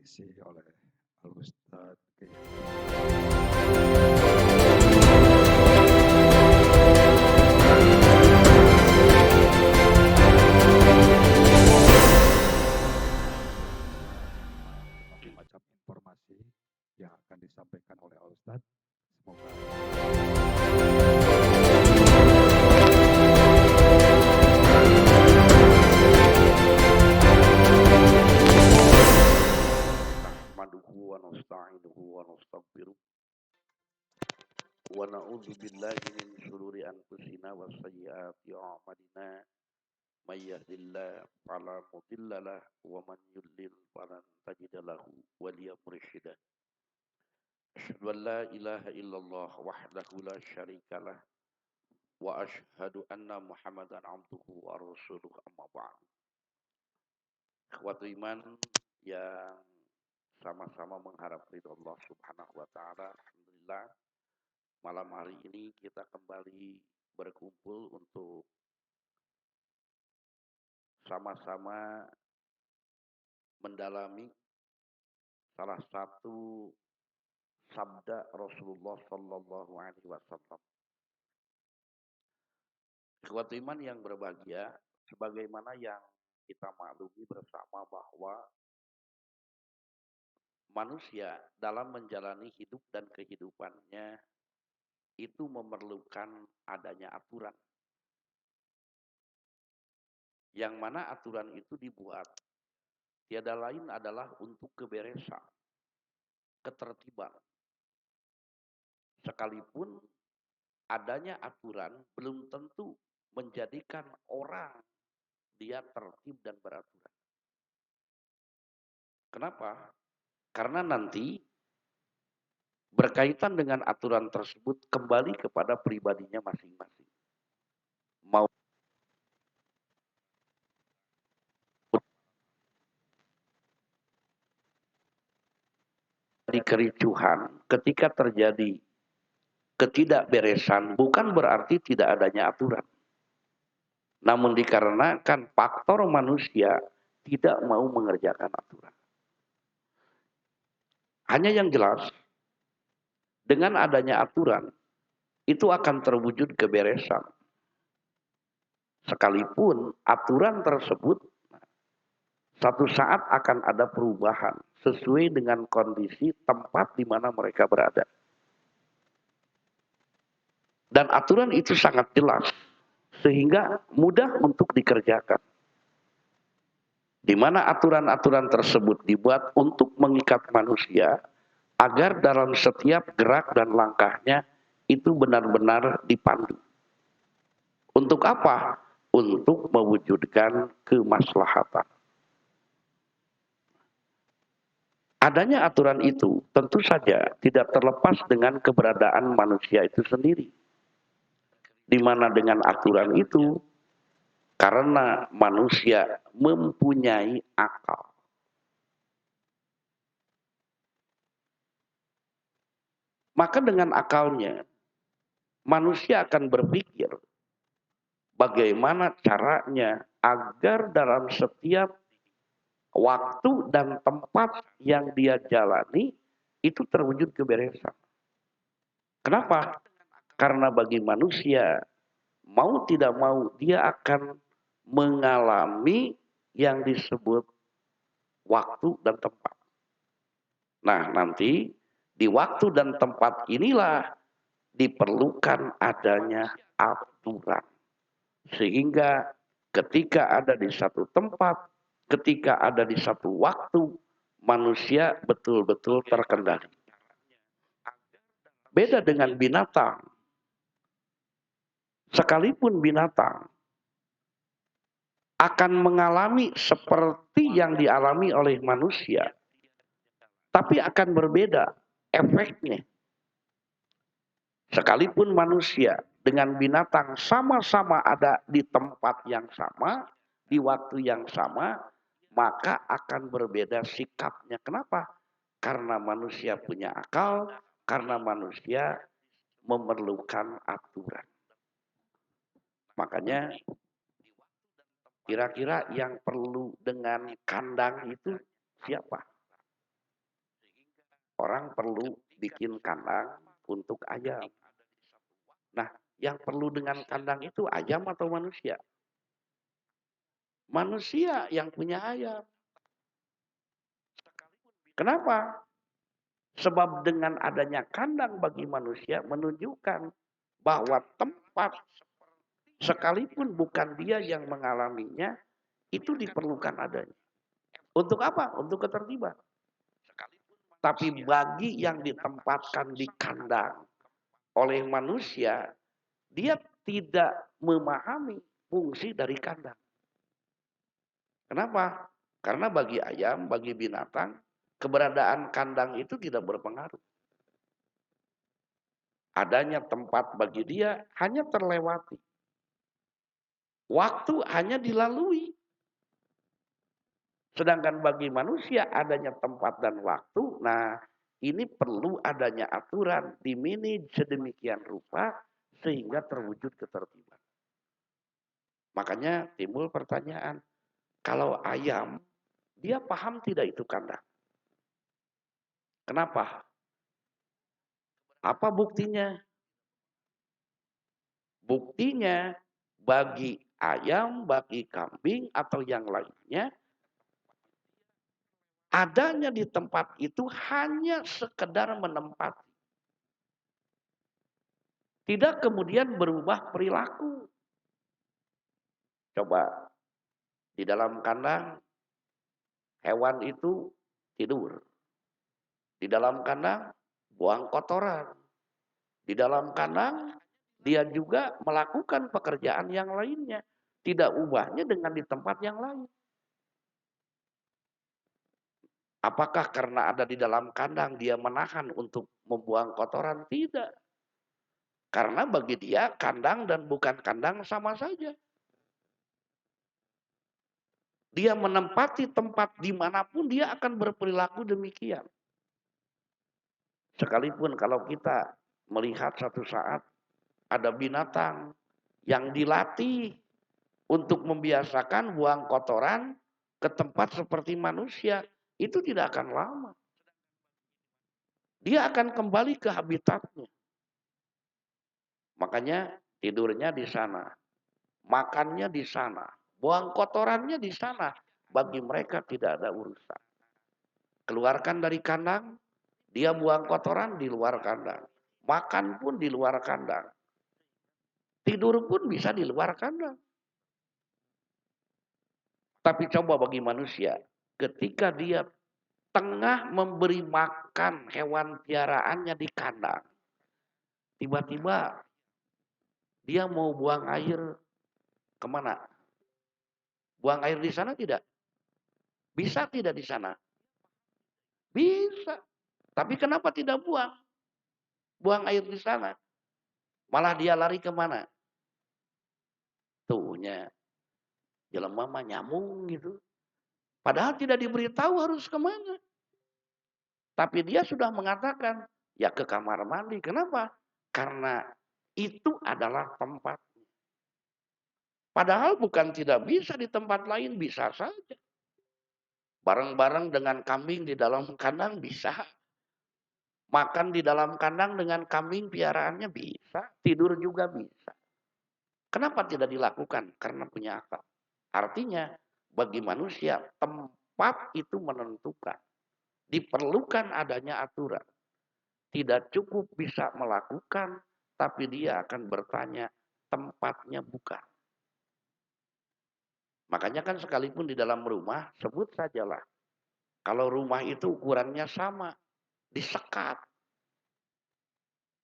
diisi oleh Al-Ustadz macam informasi yang akan disampaikan oleh Al-Ustadz. Semoga nahmaduhu wa nasta'inuhu wa nastaghfiruh wa na'udzu billahi min shururi anfusina wa sayyiati a'malina may yahdihillahu fala mudhillalah wa man yudlil falan tajida lahu waliya mursyida. Asyhadu an la ilaha illallah wahdahu la syarikalah wa asyhadu anna Muhammadan abduhu wa rasuluh amma ba'd. Ikhwatul iman yang sama-sama mengharap ridho Allah Subhanahu wa taala. Alhamdulillah malam hari ini kita kembali berkumpul untuk sama-sama mendalami salah satu sabda Rasulullah sallallahu alaihi wasallam. Ikhwatul iman yang berbahagia, sebagaimana yang kita maklumi bersama bahwa manusia dalam menjalani hidup dan kehidupannya itu memerlukan adanya aturan. Yang mana aturan itu dibuat tiada lain adalah untuk keberesan, ketertiban. Sekalipun adanya aturan belum tentu menjadikan orang dia tertib dan beraturan. Kenapa? Karena nanti berkaitan dengan aturan tersebut kembali kepada pribadinya masing-masing. Mau di kericuhan, ketika terjadi ketidakberesan, bukan berarti tidak adanya aturan. Namun dikarenakan faktor manusia tidak mau mengerjakan aturan. Hanya yang jelas, dengan adanya aturan, itu akan terwujud keberesan. Sekalipun aturan tersebut satu saat akan ada perubahan sesuai dengan kondisi tempat di mana mereka berada. Dan aturan itu sangat jelas, sehingga mudah untuk dikerjakan. Di mana aturan-aturan tersebut dibuat untuk mengikat manusia, agar dalam setiap gerak dan langkahnya itu benar-benar dipandu. Untuk apa? Untuk mewujudkan kemaslahatan. Adanya aturan itu tentu saja tidak terlepas dengan keberadaan manusia itu sendiri. Di mana dengan aturan itu, karena manusia mempunyai akal. Maka dengan akalnya, manusia akan berpikir bagaimana caranya agar dalam setiap waktu dan tempat yang dia jalani itu terwujud keberesan. Kenapa? Karena bagi manusia, mau tidak mau dia akan mengalami yang disebut waktu dan tempat. Nah, nanti di waktu dan tempat inilah diperlukan adanya aturan. Sehingga ketika ada di satu tempat, ketika ada di satu waktu, manusia betul-betul terkendali. Beda dengan binatang. Sekalipun binatang akan mengalami seperti yang dialami oleh manusia, tapi akan berbeda efeknya. Sekalipun manusia dengan binatang sama-sama ada di tempat yang sama, di waktu yang sama, maka akan berbeda sikapnya. Kenapa? Karena manusia punya akal, karena manusia memerlukan aturan. Makanya kira-kira yang perlu dengan kandang itu siapa? orang perlu bikin kandang untuk ayam. Nah, yang perlu dengan kandang itu ayam atau manusia? Manusia yang punya ayam. Kenapa? Sebab dengan adanya kandang bagi manusia menunjukkan bahwa tempat sekalipun bukan dia yang mengalaminya, itu diperlukan adanya. Untuk apa? Untuk ketertiban. Tapi bagi yang ditempatkan di kandang oleh manusia, dia tidak memahami fungsi dari kandang. Kenapa? Karena bagi ayam, bagi binatang, keberadaan kandang itu tidak berpengaruh. Adanya tempat bagi dia hanya terlewati. Waktu hanya dilalui. Sedangkan bagi manusia adanya tempat dan waktu, nah ini perlu adanya aturan dimanage sedemikian rupa sehingga terwujud ketertiban. Makanya timbul pertanyaan, kalau ayam, dia paham tidak itu kandang? Kenapa? Apa buktinya? Buktinya bagi ayam, bagi kambing atau yang lainnya, adanya di tempat itu hanya sekedar menempati. Tidak kemudian berubah perilaku. Coba di dalam kandang hewan itu tidur. Di dalam kandang buang kotoran. Di dalam kandang dia juga melakukan pekerjaan yang lainnya. Tidak ubahnya dengan di tempat yang lain. Apakah karena ada di dalam kandang dia menahan untuk membuang kotoran? Tidak. Karena bagi dia kandang dan bukan kandang sama saja. Dia menempati tempat dimanapun dia akan berperilaku demikian. Sekalipun kalau kita melihat satu saat ada binatang yang dilatih untuk membiasakan buang kotoran ke tempat seperti manusia, itu tidak akan lama. Dia akan kembali ke habitatnya. Makanya tidurnya di sana, makannya di sana, buang kotorannya di sana. Bagi mereka tidak ada urusan. Keluarkan dari kandang, dia buang kotoran di luar kandang. Makan pun di luar kandang. Tidur pun bisa di luar kandang. Tapi coba bagi manusia, ketika dia tengah memberi makan hewan piaraannya di kandang, tiba-tiba dia mau buang air kemana? Buang air di sana tidak? Bisa tidak di sana? Bisa. Tapi kenapa tidak buang? Buang air di sana. Malah dia lari kemana? Tuhnya. Jelema mah nyamung gitu. Padahal tidak diberitahu harus kemana. Tapi dia sudah mengatakan, ya ke kamar mandi. Kenapa? Karena itu adalah tempat. Padahal bukan tidak bisa di tempat lain, bisa saja. Bareng-bareng dengan kambing di dalam kandang bisa. Makan di dalam kandang dengan kambing piaraannya bisa. Tidur juga bisa. Kenapa tidak dilakukan? Karena punya akal. Artinya bagi manusia tempat itu menentukan. Diperlukan adanya aturan. Tidak cukup bisa melakukan, tapi dia akan bertanya tempatnya bukan. Makanya kan sekalipun di dalam rumah, sebut sajalah. Kalau rumah itu ukurannya sama, disekat.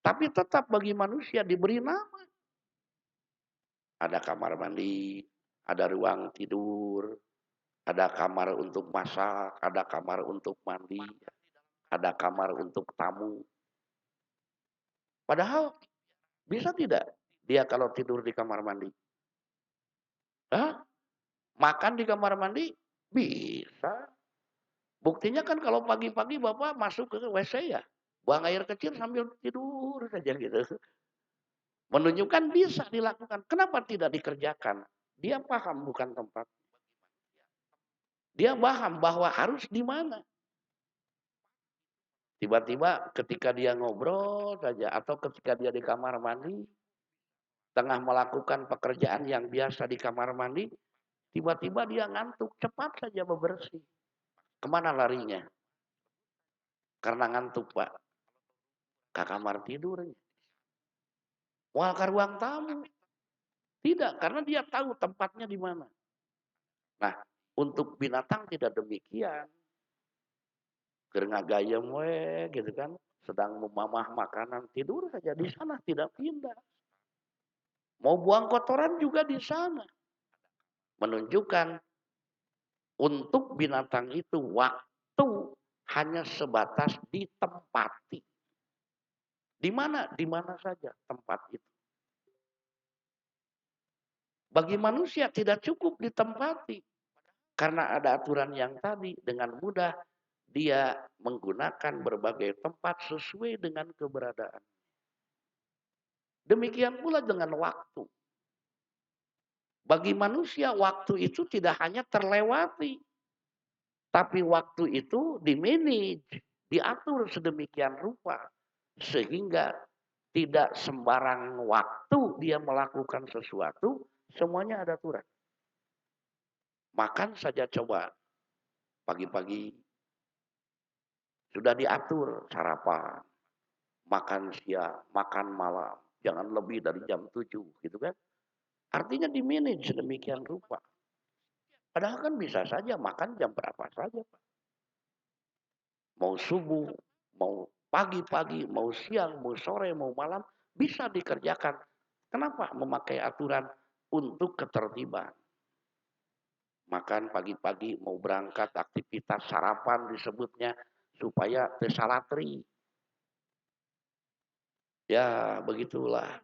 Tapi tetap bagi manusia diberi nama. Ada kamar mandi, ada ruang tidur, ada kamar untuk masak, ada kamar untuk mandi, ada kamar untuk tamu. Padahal bisa tidak dia kalau tidur di kamar mandi? Hah? Makan di kamar mandi? Bisa. Buktinya kan kalau pagi-pagi Bapak masuk ke WC ya, buang air kecil sambil tidur saja gitu. Menunjukkan bisa dilakukan. Kenapa tidak dikerjakan? Dia paham bukan tempat. Dia paham bahwa harus di mana. Tiba-tiba ketika dia ngobrol saja atau ketika dia di kamar mandi, tengah melakukan pekerjaan yang biasa di kamar mandi, tiba-tiba dia ngantuk, cepat saja bebersih. Kemana larinya? Karena ngantuk, Pak. Ke kamar tidurnya. Wah, ke ruang tamu. Tidak, karena dia tahu tempatnya di mana. Nah, untuk binatang tidak demikian. Gayem we gitu kan. Sedang memamah makanan, tidur saja di sana, tidak pindah. Mau buang kotoran juga di sana. Menunjukkan untuk binatang itu waktu hanya sebatas ditempati. Di mana? Di mana saja tempat itu. Bagi manusia tidak cukup ditempati. Karena ada aturan yang tadi, dengan mudah dia menggunakan berbagai tempat sesuai dengan keberadaan. Demikian pula dengan waktu. Bagi manusia waktu itu tidak hanya terlewati. Tapi waktu itu dimanage, diatur sedemikian rupa. Sehingga tidak sembarang waktu dia melakukan sesuatu, semuanya ada aturan. Makan saja coba pagi-pagi sudah diatur sarapan, makan siang, makan malam, jangan lebih dari jam 7 gitu kan. Artinya di-manage sedemikian rupa. Padahal kan bisa saja makan jam berapa saja, Pak. Mau subuh, mau pagi-pagi, mau siang, mau sore, mau malam, bisa dikerjakan. Kenapa memakai aturan untuk ketertiban? Makan pagi-pagi, mau berangkat aktivitas sarapan disebutnya, supaya tesalatri. Ya, begitulah.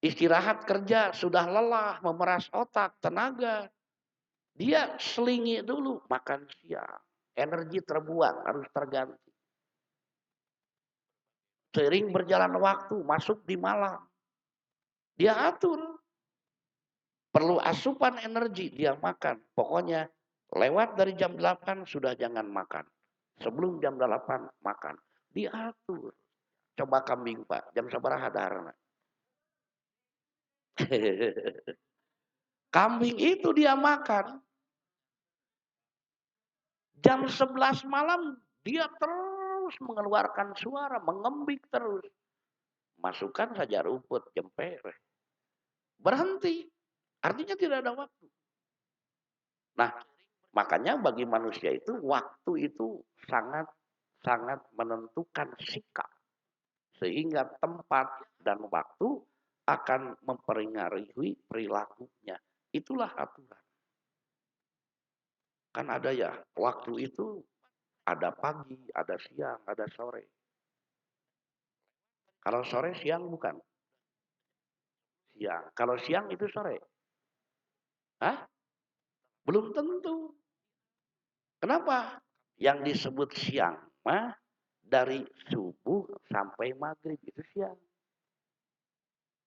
Istirahat kerja, sudah lelah, memeras otak, tenaga. Dia selingi dulu, makan siang. Energi terbuang, harus terganti. Seiring berjalan waktu, masuk di malam. Dia atur. Perlu asupan energi, dia makan. Pokoknya lewat dari jam 8 sudah jangan makan. Sebelum jam 8 makan. Diatur. Coba kambing, Pak. Jam sabaraha daharna. Kambing itu dia makan. Jam 11 malam dia terus mengeluarkan suara, mengembik terus. Masukkan saja rumput, jemper. Berhenti. Artinya tidak ada waktu. Nah, makanya bagi manusia itu waktu itu sangat menentukan sikap. Sehingga tempat dan waktu akan mempengaruhi perilakunya. Itulah aturan. Kan ada ya, waktu itu ada pagi, ada siang, ada sore. Kalau sore siang bukan? Siang. Kalau siang itu sore. Hah? Belum tentu. Kenapa? Yang disebut siang mah dari subuh sampai maghrib itu siang.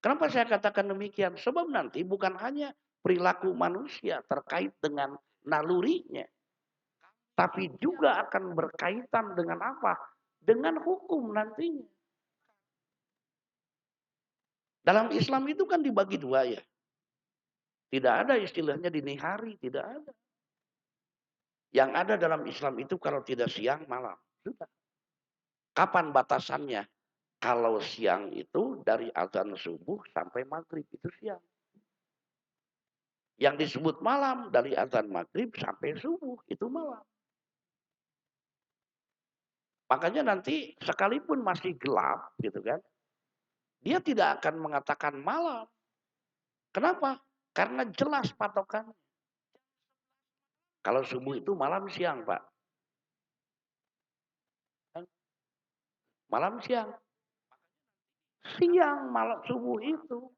Kenapa saya katakan demikian? Sebab nanti bukan hanya perilaku manusia terkait dengan nalurinya. Tapi juga akan berkaitan dengan apa? Dengan hukum nantinya. Dalam Islam itu kan dibagi dua ya. Tidak ada istilahnya dini hari, tidak ada. Yang ada dalam Islam itu kalau tidak siang, malam. Sudah. Kapan batasannya? Kalau siang itu dari azan subuh sampai maghrib, itu siang. Yang disebut malam dari azan maghrib sampai subuh, itu malam. Makanya nanti sekalipun masih gelap gitu kan, dia tidak akan mengatakan malam. Kenapa? Karena jelas patokan. Kalau subuh itu malam siang, Pak. Malam siang. Siang malam subuh itu.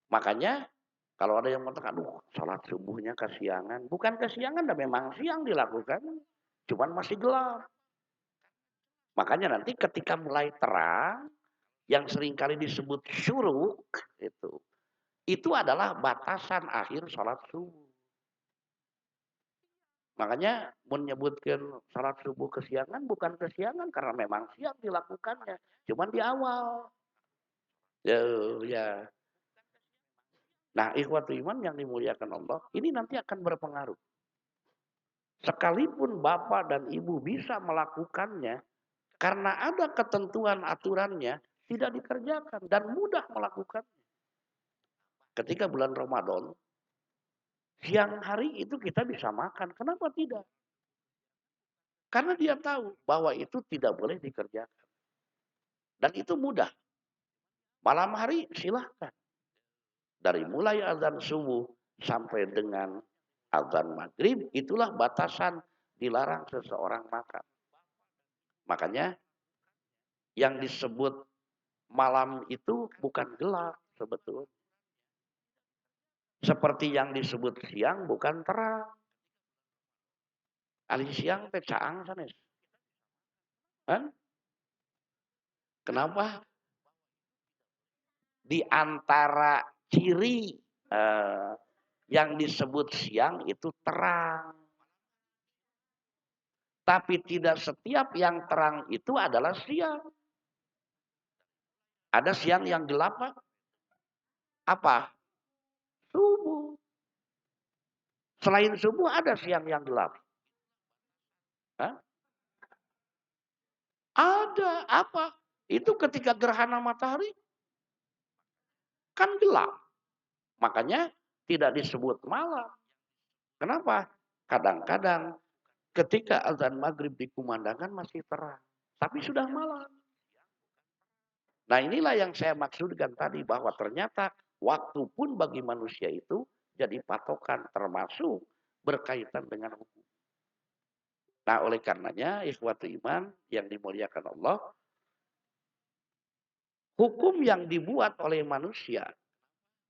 Makanya kalau ada yang mengatakan, aduh sholat subuhnya kesiangan. Bukan kesiangan, dan memang siang dilakukan. Cuman masih gelap. Makanya nanti ketika mulai terang, yang seringkali disebut syuruk, itu adalah batasan akhir sholat subuh. Makanya menyebutkan salat subuh kesiangan bukan kesiangan karena memang siang dilakukannya, cuman di awal. Ya. Nah, ikhwatu iman yang dimuliakan Allah, ini nanti akan berpengaruh. Sekalipun bapak dan ibu bisa melakukannya, karena ada ketentuan aturannya, tidak dikerjakan dan mudah melakukannya. Ketika bulan Ramadan, siang hari itu kita bisa makan. Kenapa tidak? Karena dia tahu bahwa itu tidak boleh dikerjakan. Dan itu mudah. Malam hari silahkan. Dari mulai azan subuh sampai dengan azan maghrib, itulah batasan dilarang seseorang makan. Makanya yang disebut malam itu bukan gelap sebetulnya. Seperti yang disebut siang bukan terang. Ali siang teh caang sanes. Kan? Kenapa? Di antara ciri yang disebut siang itu terang. Tapi tidak setiap yang terang itu adalah siang. Ada siang yang gelap, Pak. Apa? Subuh. Selain subuh ada siang yang gelap. Hah? Ada. Apa? Itu ketika gerhana matahari kan gelap. Makanya tidak disebut malam. Kenapa? Kadang-kadang ketika azan maghrib dikumandangkan masih terang. Tapi sudah malam. Nah inilah yang saya maksudkan tadi. Bahwa ternyata waktu pun bagi manusia itu jadi patokan termasuk berkaitan dengan hukum. Nah oleh karenanya ikhwatu iman yang dimuliakan Allah. Hukum yang dibuat oleh manusia.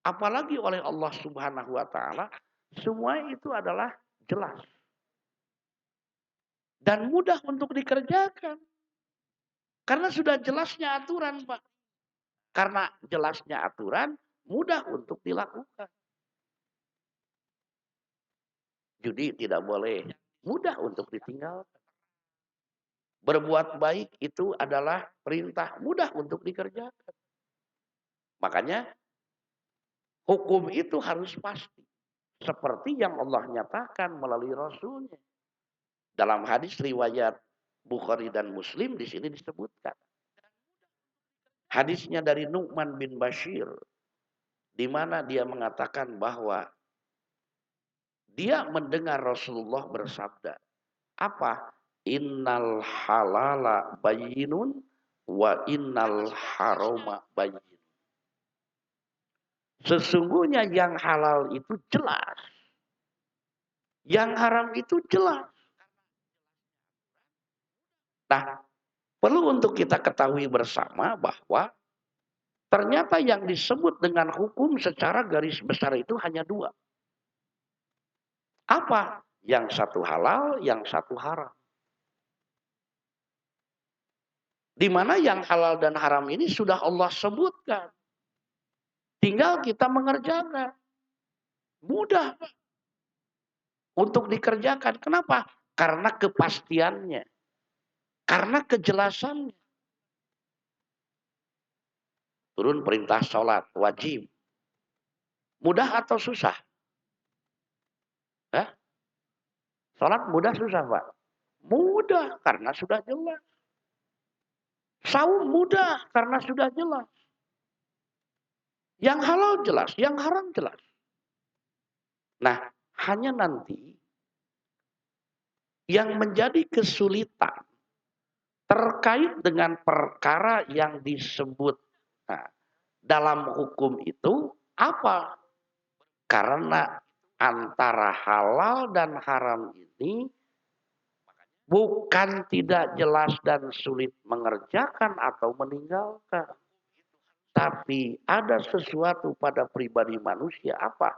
Apalagi oleh Allah subhanahu wa ta'ala. Semua itu adalah jelas. Dan mudah untuk dikerjakan. Karena sudah jelasnya aturan, Pak. Karena jelasnya aturan, mudah untuk dilakukan. Judi tidak boleh, mudah untuk ditinggalkan. Berbuat baik itu adalah perintah, mudah untuk dikerjakan. Makanya, hukum itu harus pasti. Seperti yang Allah nyatakan melalui Rasulnya. Dalam hadis riwayat Bukhari dan Muslim di sini disebutkan. Hadisnya dari Nu'man bin Bashir. Di mana dia mengatakan bahwa dia mendengar Rasulullah bersabda. Apa? Innal halala bayyinun wa innal harama bayyin. Sesungguhnya yang halal itu jelas. Yang haram itu jelas. Nah, perlu untuk kita ketahui bersama bahwa ternyata yang disebut dengan hukum secara garis besar itu hanya dua. Apa? Yang satu halal, yang satu haram. Di mana yang halal dan haram ini sudah Allah sebutkan. Tinggal kita mengerjakan. Mudah untuk dikerjakan. Kenapa? Karena kepastiannya. Karena kejelasannya. Turun perintah sholat, wajib. Mudah atau susah? Hah? Sholat mudah susah, Pak? Mudah, karena sudah jelas. Saum mudah, karena sudah jelas. Yang halal jelas, yang haram jelas. Nah, hanya nanti yang menjadi kesulitan terkait dengan perkara yang disebut dalam hukum itu apa? Karena antara halal dan haram ini bukan tidak jelas dan sulit mengerjakan atau meninggalkan. Tapi ada sesuatu pada pribadi manusia apa?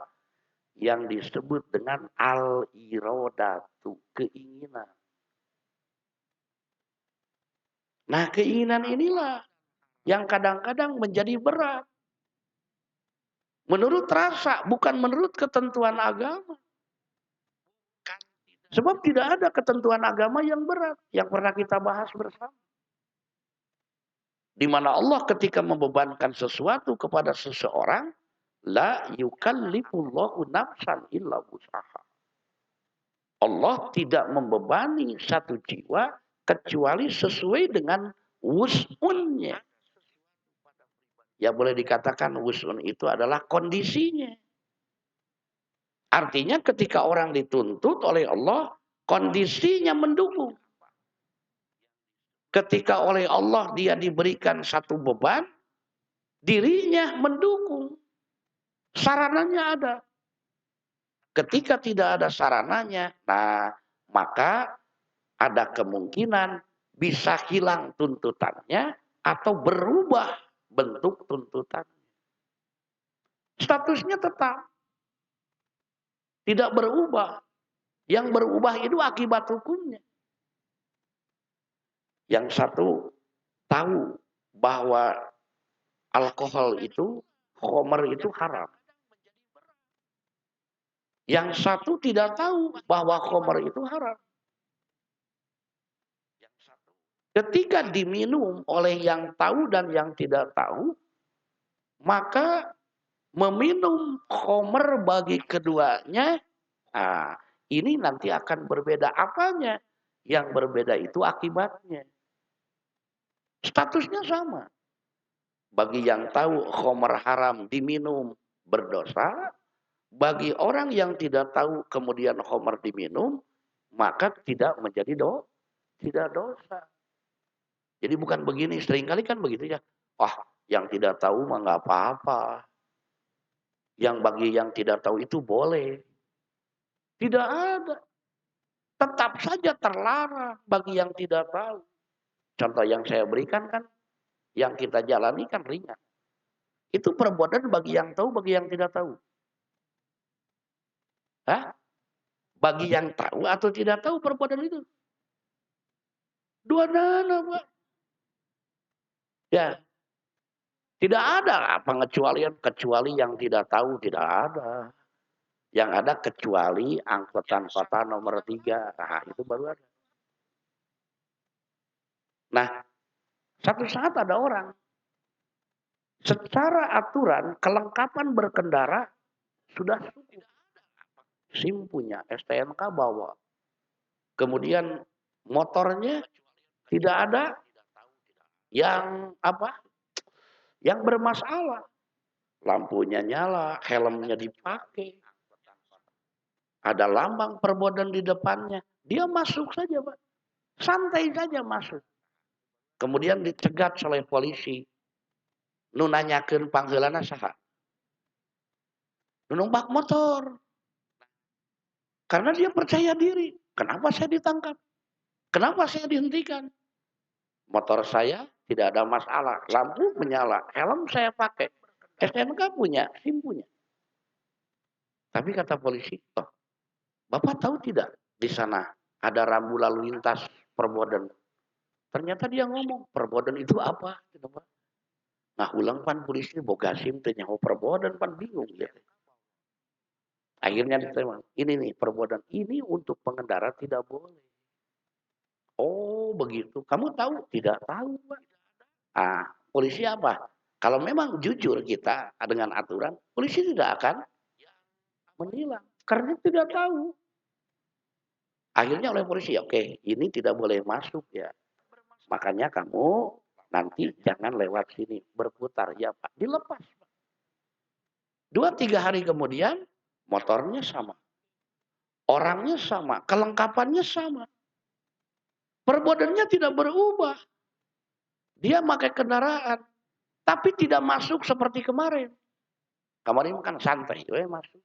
Yang disebut dengan al-iradatu, keinginan. Nah keinginan inilah yang kadang-kadang menjadi berat. Menurut rasa, bukan menurut ketentuan agama. Sebab tidak ada ketentuan agama yang berat yang pernah kita bahas bersama. Di mana Allah ketika membebankan sesuatu kepada seseorang, la yukallifullahu nafsan illa wus'aha. Allah tidak membebani satu jiwa kecuali sesuai dengan wus'unnya. Ya boleh dikatakan wus'un itu adalah kondisinya. Artinya ketika orang dituntut oleh Allah, kondisinya mendukung. Ketika oleh Allah dia diberikan satu beban, dirinya mendukung. Sarananya ada. Ketika tidak ada sarananya, nah maka ada kemungkinan bisa hilang tuntutannya atau berubah bentuk tuntutannya. Statusnya tetap tidak berubah. Yang berubah itu akibat hukumnya. Yang satu tahu bahwa alkohol itu, khamr itu haram. Yang satu tidak tahu bahwa khamr itu haram. Ketika diminum oleh yang tahu dan yang tidak tahu, maka meminum khamr bagi keduanya, nah, ini nanti akan berbeda apanya. Yang berbeda itu akibatnya. Statusnya sama. Bagi yang tahu khamr haram diminum berdosa, bagi orang yang tidak tahu kemudian khamr diminum, maka tidak menjadi tidak dosa. Jadi bukan begini, seringkali kan begitu ya. Wah, yang tidak tahu mah nggak apa-apa. Yang bagi yang tidak tahu itu boleh. Tidak ada. Tetap saja terlarang bagi yang tidak tahu. Contoh yang saya berikan kan, yang kita jalani kan ringan. Itu perbuatan bagi yang tahu, bagi yang tidak tahu. Hah? Bagi yang tahu atau tidak tahu perbuatan itu? Dua nana, Pak. Ya. Tidak ada pengecualian kecuali yang tidak tahu, tidak ada. Yang ada kecuali angkutan kota nomor 3. Nah, itu baru ada. Nah, satu saat ada orang secara aturan kelengkapan berkendara sudah cukup. SIM punya, STNK bawa. Kemudian motornya tidak ada yang apa? Yang bermasalah. Lampunya nyala, helmnya dipakai. Ada lambang perbodan di depannya. Dia masuk saja, Pak. Santai saja masuk. Kemudian dicegat oleh polisi. Nu nanyakeun pangheulana saha? Nu numpak motor. Karena dia percaya diri. Kenapa saya ditangkap? Kenapa saya dihentikan? Motor saya tidak ada masalah. Lampu menyala. Helm saya pakai. STNK punya, SIM punya. Tapi kata polisi, oh, Bapak tahu tidak di sana ada rambu lalu lintas perbodan. Ternyata dia ngomong, perbodan itu apa? Nah ulang pan polisi boga SIM teh nyaho perbodan pan bingung ya. Akhirnya diterima. Ini nih perbodan. Ini untuk pengendara tidak boleh. Oh begitu. Kamu tahu? Tidak tahu, Pak. Ah, polisi apa? Kalau memang jujur kita dengan aturan, polisi tidak akan menilang. Karena tidak tahu. Akhirnya oleh polisi, oke, ini tidak boleh masuk ya. Makanya kamu nanti jangan lewat sini, berputar. Ya Pak, dilepas. 2-3 hari kemudian, motornya sama. Orangnya sama, kelengkapannya sama. Perbuatannya tidak berubah. Dia pakai kendaraan, tapi tidak masuk seperti kemarin. Kemarin kan santai, masuk.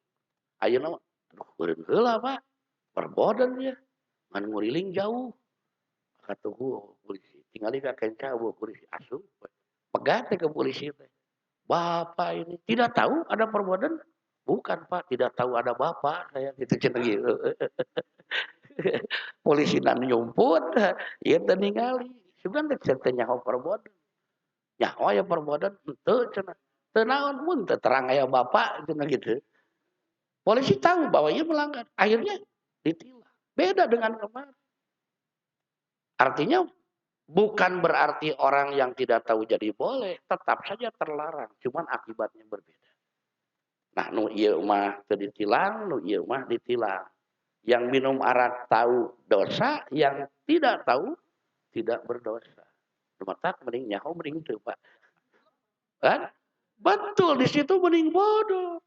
Ayo nama, aduh, beureun heula Pak. Perbodan dia, ngan nguriling jauh. Kata polisi, tinggal di kenca polisi asup. Pegat ke polisi teh. Bapak ini tidak tahu ada perbodan? Bukan Pak, tidak tahu ada bapak saya gitu cenah gitu. Polisi nan nyumput, ieu teh ningali. Sugan teh nyaho perbodan. Nyaho aya perbodan henteu cenah. Teu naon mun teu terang aya bapak cenah gitu. Polisi tahu bahwa ia melanggar, akhirnya ditilang. Beda dengan kemarin. Artinya bukan berarti orang yang tidak tahu jadi boleh, tetap saja terlarang, cuman akibatnya berbeda. Nah, nu ieu mah teu ditilang, nu ieu mah ditilang. Yang minum arak tahu dosa, yang tidak tahu tidak berdosa. Matak mending nyaho mending teu, Pak. Kan? Betul, di situ mending bodoh.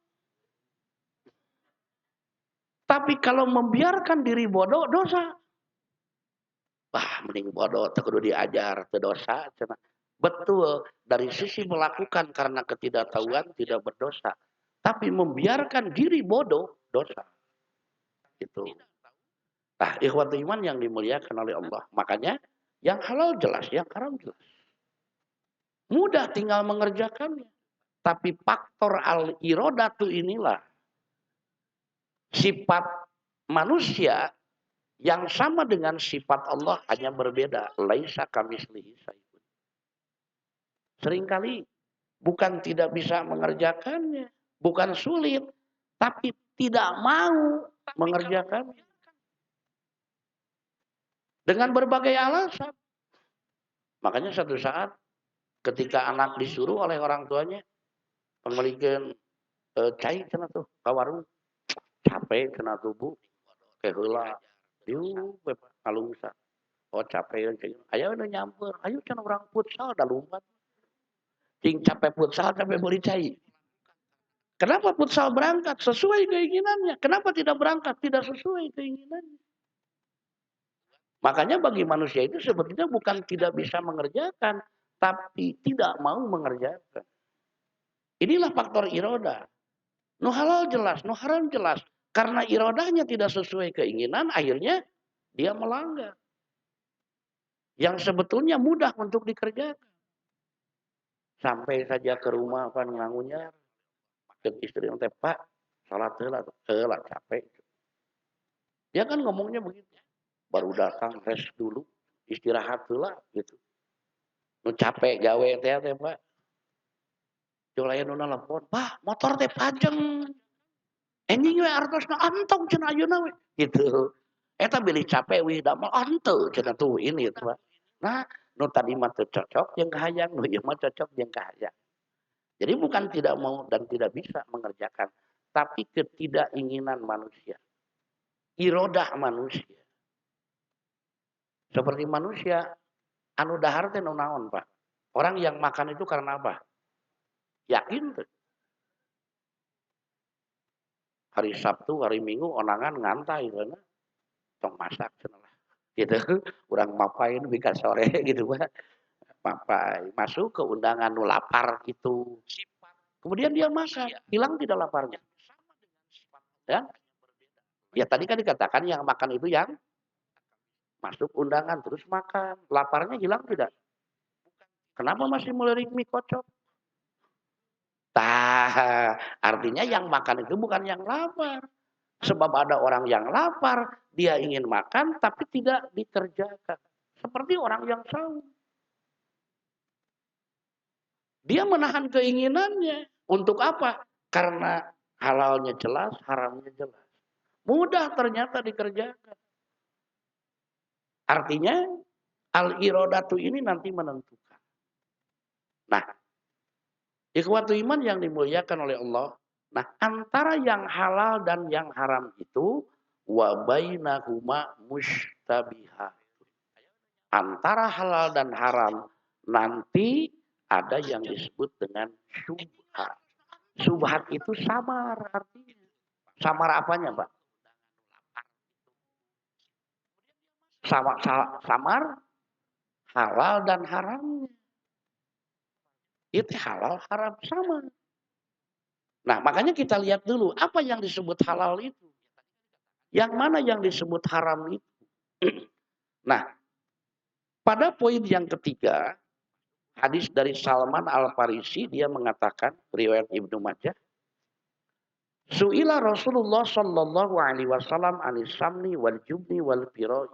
Tapi kalau membiarkan diri bodoh, dosa. Wah, mending bodoh, teu kudu diajar, teu dosa. Cenah. Betul, dari sisi melakukan karena ketidaktahuan tidak berdosa. Tapi membiarkan diri bodoh, dosa. Itu. Nah, ikhwatul iman yang dimuliakan oleh Allah. Makanya, yang halal jelas, yang haram jelas. Mudah tinggal mengerjakannya. Tapi faktor al-irodatu inilah sifat manusia yang sama dengan sifat Allah hanya berbeda. Laisa kamislihi syai'un. Seringkali bukan tidak bisa mengerjakannya, bukan sulit, tapi tidak mau mengerjakannya. Dengan berbagai alasan. Makanya satu saat ketika anak disuruh oleh orang tuanya pengembalikan cai cenah tuh ka warung, capek cenah tuh Bu, keheula. Diu kalungsa. Oh capek cing. Aya nu nyamper, ayo cenah urang futsal da lumpat. Cing capek futsal capek beli cai. Kenapa futsal berangkat? Sesuai keinginannya. Kenapa tidak berangkat? Tidak sesuai keinginannya. Makanya bagi manusia itu sebetulnya bukan tidak bisa mengerjakan, tapi tidak mau mengerjakan. Inilah faktor iroda. Nu halal jelas, nu haram jelas. Karena irodahnya tidak sesuai keinginan, akhirnya dia melanggar. Yang sebetulnya mudah untuk dikerjakan. Sampai saja ke rumah apa ngangunya, ke istri yang Pak, salat heula capek. Dia kan ngomongnya begitu. Baru datang rest dulu, istirahat heula gitu. Nu capek gawe teh Pak. Jeung lain nu nelpon, "Pak, motor teh pajeng." Anjing we artosna antong cenah ayeuna we. Gitu. Eta bilih capek we damel henteu cenah tuh ini tuh. Nah, nu tadi mah teu cocok jeung kahayang, nu ieu mah cocok jeung kahayang. Jadi bukan tidak mau dan tidak bisa mengerjakan, tapi ketidakinginan manusia. Irodah manusia. Seperti manusia, anu dahar teh nu naon, Pak? Orang yang makan itu karena apa? Yakin tuh. Hari Sabtu, hari Minggu, onangan ngantai karena tong masak cenah lah. Gitu. Urang mapain bika sore gitu, Pak. Mapai. Masuk ke undangan nu lapar gitu. Kemudian dia masak, hilang tidak laparnya. Ya? Ya tadi kan dikatakan yang makan itu yang masuk undangan terus makan. Laparnya hilang tidak? Kenapa masih melirik mie kocok? Tah, artinya yang makan itu bukan yang lapar. Sebab ada orang yang lapar, dia ingin makan tapi tidak dikerjakan. Seperti orang yang saum. Dia menahan keinginannya. Untuk apa? Karena halalnya jelas, haramnya jelas. Mudah ternyata dikerjakan. Artinya al-irodatu ini nanti menentukan. Nah, ikhwatu iman yang dimuliakan oleh Allah. Nah, antara yang halal dan yang haram itu wa bainahuma mushtabihat. Antara halal dan haram nanti ada yang disebut dengan syubhat. Syubhat itu samar artinya. Samar apanya, Pak? Samar halal dan haramnya. Itu halal haram sama. Nah, makanya kita lihat dulu apa yang disebut halal itu. Yang mana yang disebut haram itu. Nah, pada poin yang ketiga, hadis dari Salman Al-Farisi, dia mengatakan, riwayat Ibnu Majah, Su'ila Rasulullah sallallahu alaihi wasallam anis samni wal jubni wal firoi.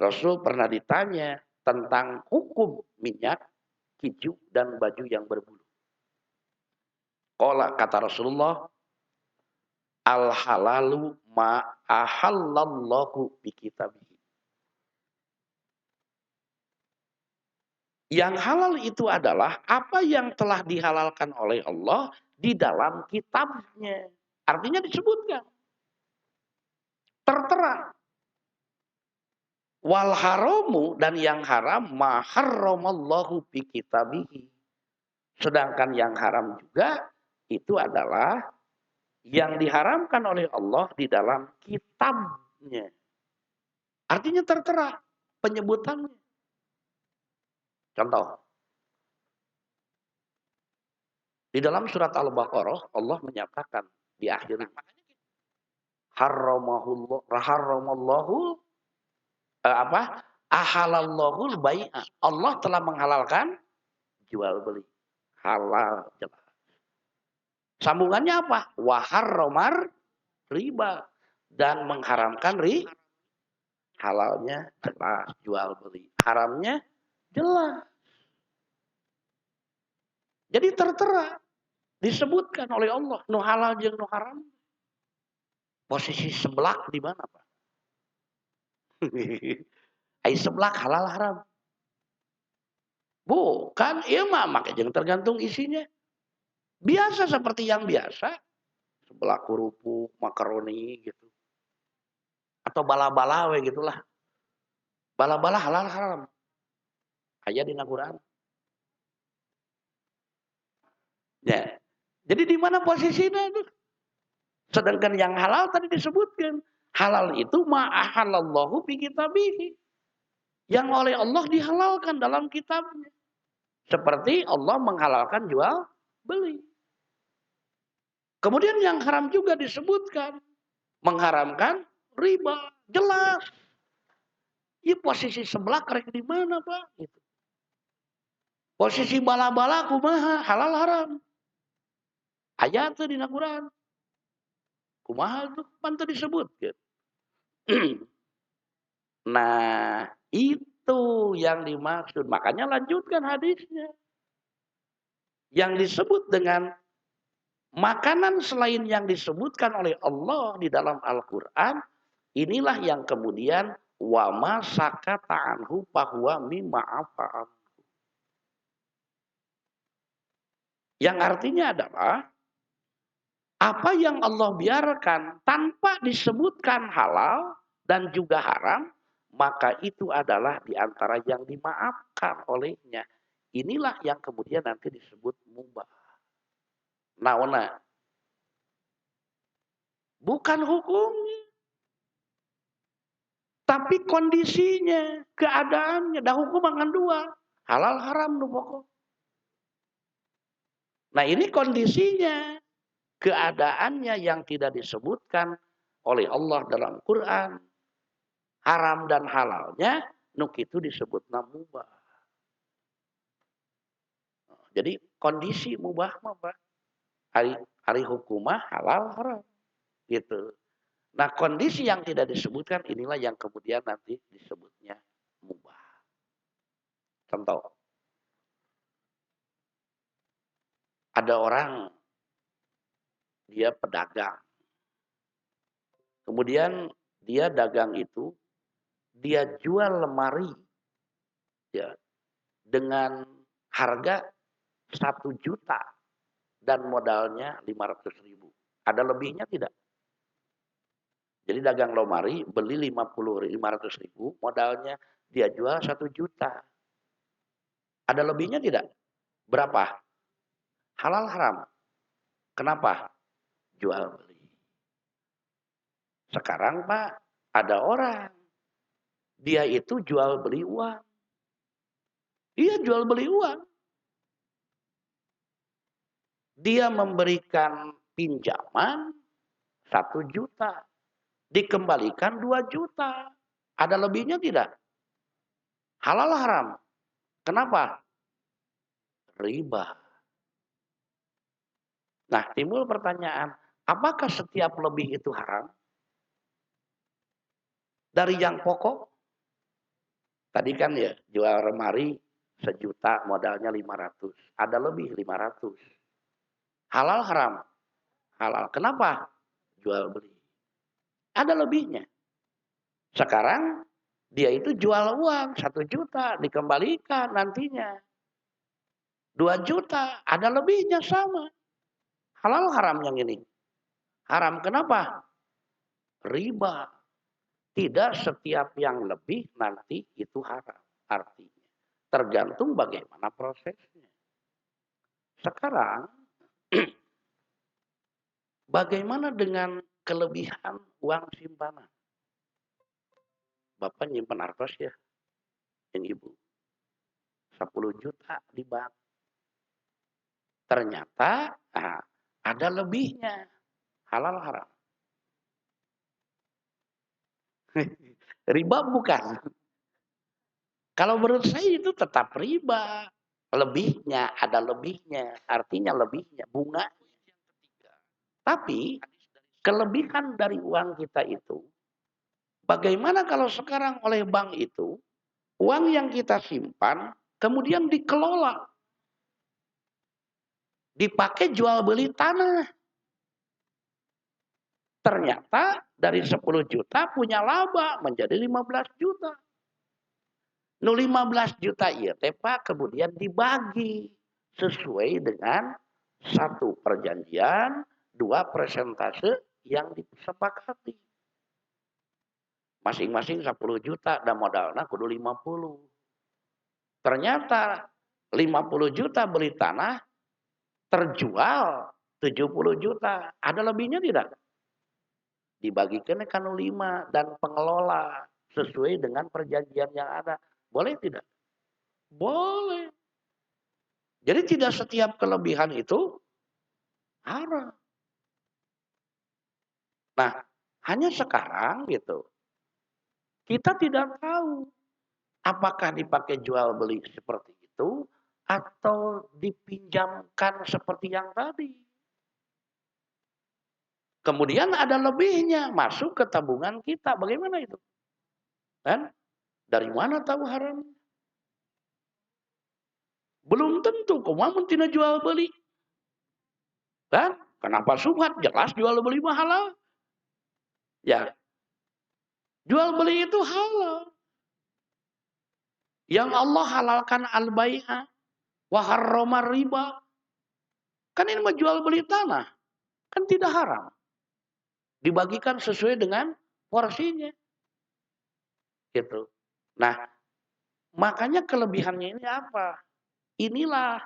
Rasul pernah ditanya tentang hukum minyak, kiju, dan baju yang berbulu. Qala kata Rasulullah, Al halalu ma ahallallahu bi kitabih. Yang halal itu adalah apa yang telah dihalalkan oleh Allah di dalam kitabnya. Artinya disebutkan. Tertera. Wal haramu dan yang haram ma harramallahu bi kitabihi. Sedangkan yang haram juga itu adalah yang diharamkan oleh Allah di dalam kitabnya. Artinya tertera penyebutannya. Contoh. Di dalam surat Al-Baqarah Allah menyatakan di akhirnya haramallahu apa? Ahalallahul bai'a. Allah telah menghalalkan jual beli. Halal jelas. Sambungannya apa? Wa harramar riba dan mengharamkan halalnya jelas jual beli. Haramnya jelas. Jadi tertera disebutkan oleh Allah nu halal jeung nu haram. Posisi seblak di mana, Pak? Ai seblak halal haram. Bukan, iya mah makanya tergantung isinya. Biasa seperti yang biasa. Seblak kerupuk, makaroni gitu. Atau bala-bala we gitulah. Bala-bala halal haram. Aya dina Quran. Ya. Jadi di mana posisinya itu? Sedangkan yang halal tadi disebutkan. Halal itu ma'ahalallahu bi kitabihi. Yang oleh Allah dihalalkan dalam kitabnya. Seperti Allah menghalalkan jual beli. Kemudian yang haram juga disebutkan. Mengharamkan riba. Jelas. Ya posisi sebelah karek di mana, Pak? Gitu. Posisi bala-bala kumaha halal haram. Ayat tuh di Quran. Kumaha tuh pantu disebut gitu. Nah, itu yang dimaksud. Makanya lanjutkan hadisnya. Yang disebut dengan makanan selain yang disebutkan oleh Allah di dalam Al-Quran, inilah yang kemudian wa ma sakata anhu fahuwa mimma afa'an. Yang artinya adalah apa yang Allah biarkan tanpa disebutkan halal dan juga haram, maka itu adalah di antara yang dimaafkan olehnya. Inilah yang kemudian nanti disebut mubah. Naona. Bukan hukumnya. Tapi kondisinya, keadaannya. Dah hukum akan dua. Halal haram nu pokok. Nah ini kondisinya. Keadaannya yang tidak disebutkan oleh Allah dalam Quran. Haram dan halalnya. Nuk itu disebut mubah. Jadi kondisi mubah mah Pak. Hari hukumah halal haram. Gitu. Nah kondisi yang tidak disebutkan inilah yang kemudian nanti disebutnya mubah. Contoh. Ada orang dia pedagang. Kemudian dia dagang itu dia jual lemari ya dengan harga 1 juta dan modalnya 500.000. Ada lebihnya tidak? Jadi dagang lemari beli 500.000, modalnya dia jual 1 juta. Ada lebihnya tidak? Berapa? Halal haram. Kenapa? Jual beli. Sekarang Pak, ada orang. Dia itu jual beli uang. Iya jual beli uang. Dia memberikan pinjaman 1 juta. Dikembalikan 2 juta. Ada lebihnya tidak? Halal haram. Kenapa? Riba. Nah timbul pertanyaan. Apakah setiap lebih itu haram? Dari yang pokok, tadi kan ya jual lemari 1 juta modalnya 500. Ada lebih 500. Halal haram? Halal. Kenapa? jual beli. Ada lebihnya. Sekarang dia itu jual uang 1 juta dikembalikan nantinya 2 juta, ada lebihnya sama. Halal haram yang ini? Haram kenapa? Riba. Tidak setiap yang lebih nanti itu haram. Artinya tergantung bagaimana prosesnya. Sekarang bagaimana dengan kelebihan uang simpanan? Bapak nyimpan artos ya, yang ibu. 10 juta di bank. Ternyata ada lebihnya. Halal haram. Riba bukan. Kalau menurut saya itu tetap riba. Lebihnya, ada lebihnya. Artinya lebihnya, bunga. Tapi kelebihan dari uang kita itu, bagaimana kalau sekarang oleh bank itu, uang yang kita simpan, kemudian dikelola. Dipakai jual beli tanah. Ternyata dari 10 juta punya laba menjadi 15 juta. Nu 15 juta iya teh Pak kemudian dibagi sesuai dengan 1 perjanjian, 2 persentase yang disepakati. Masing-masing 10 juta dan modalnya kudu 50. Ternyata 50 juta beli tanah terjual 70 juta. Ada lebihnya tidak? Dibagikan kan 5 dan pengelola sesuai dengan perjanjian yang ada. Boleh tidak? Boleh. Jadi tidak setiap kelebihan itu haram. Nah, hanya sekarang gitu. Kita tidak tahu apakah dipakai jual beli seperti itu atau dipinjamkan seperti yang tadi. Kemudian ada lebihnya masuk ke tabungan kita. Bagaimana itu? Kan? Dari mana tahu haram? Belum tentu. Kumaha tina jual beli. Kan? Kenapa subhat? Jelas jual beli mah halal. Ya. Jual beli itu halal. Yang Allah halalkan al-bai'a wa harrama riba. Kan ini mah jual beli tanah. Kan tidak haram. Dibagikan sesuai dengan porsinya. Gitu. Nah, makanya kelebihannya ini apa? Inilah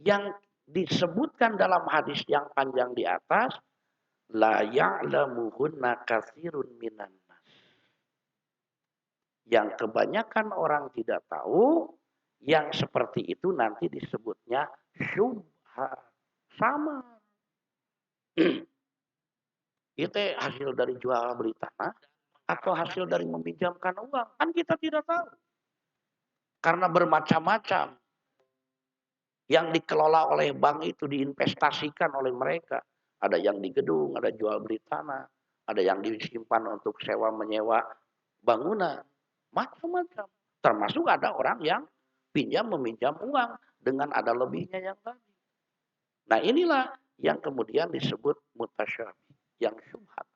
yang disebutkan dalam hadis yang panjang di atas, la ya'lamuhunna katsirun minan nas. Yang kebanyakan orang tidak tahu, yang seperti itu nanti disebutnya syubhat. Sama. Itu hasil dari jual beli tanah atau hasil dari meminjamkan uang, kan kita tidak tahu. Karena bermacam-macam yang dikelola oleh bank itu diinvestasikan oleh mereka. Ada yang di gedung, ada jual beli tanah, ada yang disimpan untuk sewa menyewa bangunan, macam-macam. Termasuk ada orang yang pinjam meminjam uang dengan ada lebihnya yang tadi. Nah inilah yang kemudian disebut mutasyabih, yang syubhat.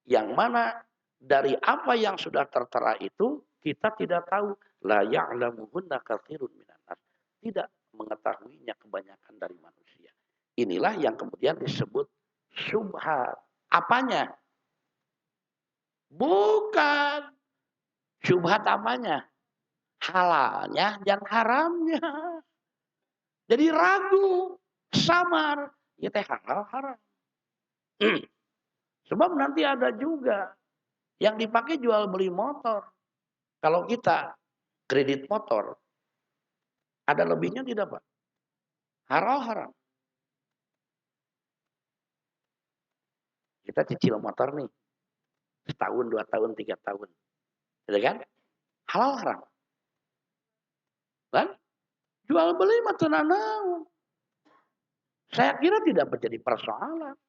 Yang mana dari apa yang sudah tertera itu kita tidak tahu. La ya'lamuhunna katsirun minan nas. Tidak mengetahuinya kebanyakan dari manusia. Inilah yang kemudian disebut syubhat. Apanya? Bukan. Syubhat apanya? Halalnya dan haramnya. Jadi ragu, samar. Ya teh halal haram. Sebab nanti ada juga yang dipakai jual beli motor. Kalau kita kredit motor, ada lebihnya tidak Pak? Halal haram. Kita cicil motor nih. Setahun, 2 tahun, 3 tahun. Gitu kan? Halal haram. Kan? Jual beli mah naon. Saya kira tidak menjadi persoalan.